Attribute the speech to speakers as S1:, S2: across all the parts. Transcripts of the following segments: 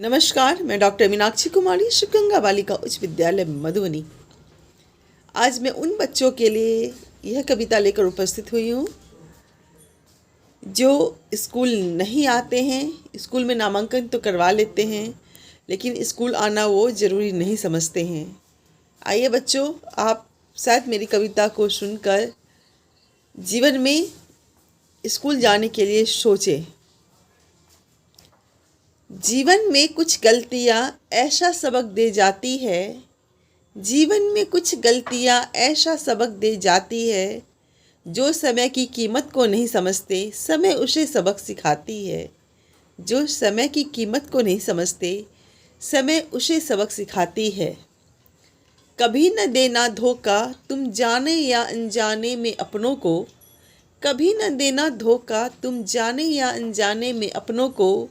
S1: नमस्कार, मैं डॉक्टर मीनाक्षी कुमारी, शुभगंगा बालिका उच्च विद्यालय मधुबनी। आज मैं उन बच्चों के लिए यह कविता लेकर उपस्थित हुई हूँ जो स्कूल नहीं आते हैं। स्कूल में नामांकन तो करवा लेते हैं, लेकिन स्कूल आना वो ज़रूरी नहीं समझते हैं। आइए बच्चों, आप शायद मेरी कविता को सुनकर जीवन में स्कूल जाने के लिए सोचें। जीवन में कुछ गलतियाँ ऐसा सबक दे जाती है, जीवन में कुछ गलतियाँ ऐसा सबक दे जाती है, जो समय की कीमत को नहीं समझते समय उसे सबक सिखाती है। जो समय की कीमत को नहीं समझते समय उसे सबक सिखाती है। कभी न देना धोखा तुम जाने या अनजाने में अपनों को, कभी न देना धोखा तुम जाने या अनजाने में अपनों को।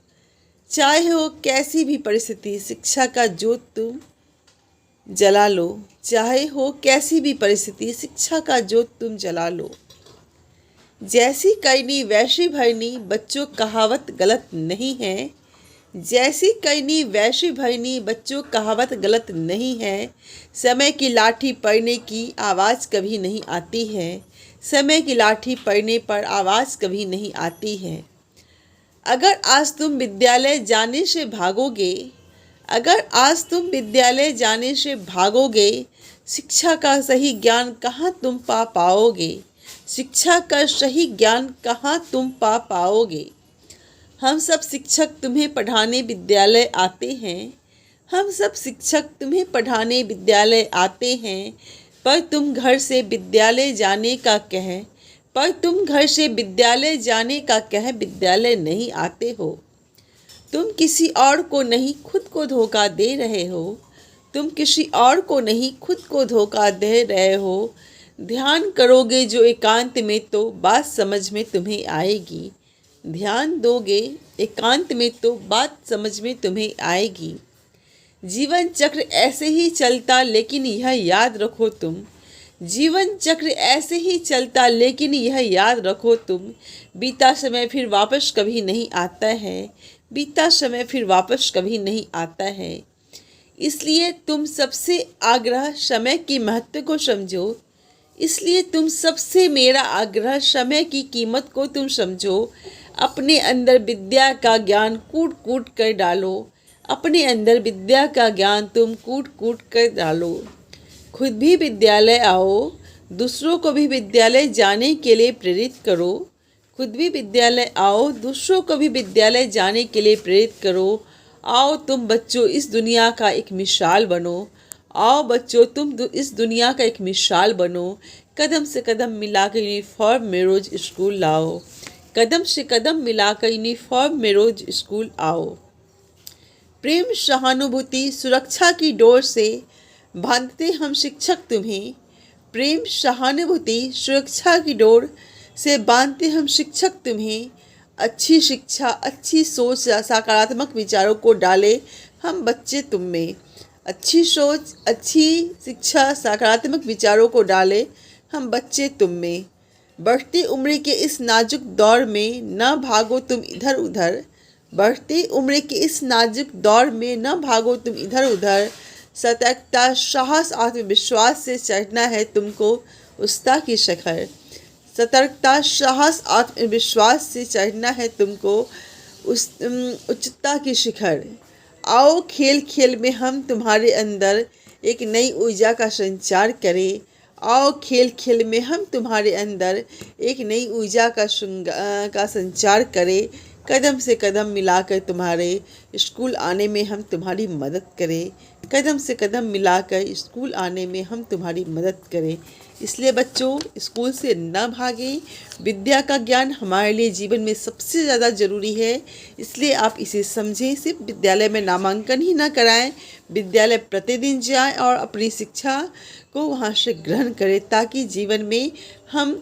S1: चाहे हो कैसी भी परिस्थिति शिक्षा का जोत तुम जला लो, चाहे हो कैसी भी परिस्थिति शिक्षा का जोत तुम जला लो। जैसी करनी वैसी भरनी बच्चों कहावत गलत नहीं है, जैसी करनी वैसी भरनी बच्चों कहावत गलत नहीं है। समय की लाठी पड़ने की आवाज़ कभी नहीं आती है, समय की लाठी पड़ने पर आवाज़ कभी नहीं आती है। अगर आज तुम विद्यालय जाने से भागोगे, अगर आज तुम विद्यालय जाने से भागोगे, शिक्षा का सही ज्ञान कहाँ तुम पा पाओगे, शिक्षा का सही ज्ञान कहाँ तुम पा पाओगे। हम सब शिक्षक तुम्हें पढ़ाने विद्यालय आते हैं, हम सब शिक्षक तुम्हें पढ़ाने विद्यालय आते हैं, पर तुम घर से विद्यालय जाने का कह, पर तुम घर से विद्यालय जाने का कह विद्यालय नहीं आते हो। तुम किसी और को नहीं खुद को धोखा दे रहे हो, तुम किसी और को नहीं खुद को धोखा दे रहे हो। ध्यान करोगे जो एकांत में तो बात समझ में तुम्हें आएगी, ध्यान दोगे एकांत में तो बात समझ में तुम्हें आएगी। जीवन चक्र ऐसे ही चलता लेकिन यह याद रखो तुम, जीवन चक्र ऐसे ही चलता लेकिन यह याद रखो तुम। बीता समय फिर वापस कभी नहीं आता है, बीता समय फिर वापस कभी नहीं आता है। इसलिए तुम सबसे आग्रह समय की महत्व को समझो, इसलिए तुम सबसे मेरा आग्रह समय की कीमत को तुम समझो। अपने अंदर विद्या का ज्ञान कूट कूट कर डालो, अपने अंदर विद्या का ज्ञान तुम कूट कूट कर डालो। खुद भी विद्यालय आओ, दूसरों को भी विद्यालय जाने के लिए प्रेरित करो। खुद भी विद्यालय आओ, दूसरों को भी विद्यालय जाने के लिए प्रेरित करो। आओ तुम बच्चों इस दुनिया का एक मिसाल बनो, आओ बच्चों तुम इस दुनिया का एक मिसाल बनो। कदम से कदम मिलाकर यूनिफॉर्म में रोज़ स्कूल लाओ, कदम से कदम मिलाकर यूनिफॉर्म में रोज़ स्कूल आओ। प्रेम सहानुभूति सुरक्षा की डोर से बांधते हम शिक्षक तुम्हें, प्रेम सहानुभूति सुरक्षा की डोर से बांधते हम शिक्षक तुम्हें। अच्छी शिक्षा अच्छी सोच सकारात्मक विचारों को डाले हम बच्चे तुम में, अच्छी सोच अच्छी शिक्षा सकारात्मक विचारों को डाले हम बच्चे तुम में। बढ़ती उम्र के इस नाजुक दौर में न भागो तुम इधर उधर, बढ़ती उम्र के इस नाजुक दौर में न भागो तुम इधर उधर। सतर्कता साहस आत्मविश्वास से चढ़ना है तुमको उच्चता की शिखर, सतर्कता साहस आत्मविश्वास से चढ़ना है तुमको उच्चता की शिखर। आओ खेल खेल में हम तुम्हारे अंदर एक नई ऊर्जा का संचार करें, आओ खेल खेल में हम तुम्हारे अंदर एक नई ऊर्जा का संचार करें। कदम से कदम मिलाकर तुम्हारे स्कूल आने में हम तुम्हारी मदद करें, कदम से कदम मिलाकर स्कूल आने में हम तुम्हारी मदद करें। इसलिए बच्चों स्कूल से न भागें, विद्या का ज्ञान हमारे लिए जीवन में सबसे ज़्यादा ज़रूरी है। इसलिए आप इसे समझें, सिर्फ विद्यालय में नामांकन ही न कराएं, विद्यालय प्रतिदिन जाएं और अपनी शिक्षा को वहाँ से ग्रहण करें, ताकि जीवन में हम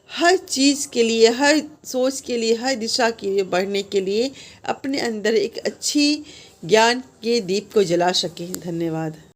S1: हर चीज़ के लिए, हर सोच के लिए, हर दिशा के लिए बढ़ने के लिए अपने अंदर एक अच्छी ज्ञान के दीप को जला सकें। धन्यवाद।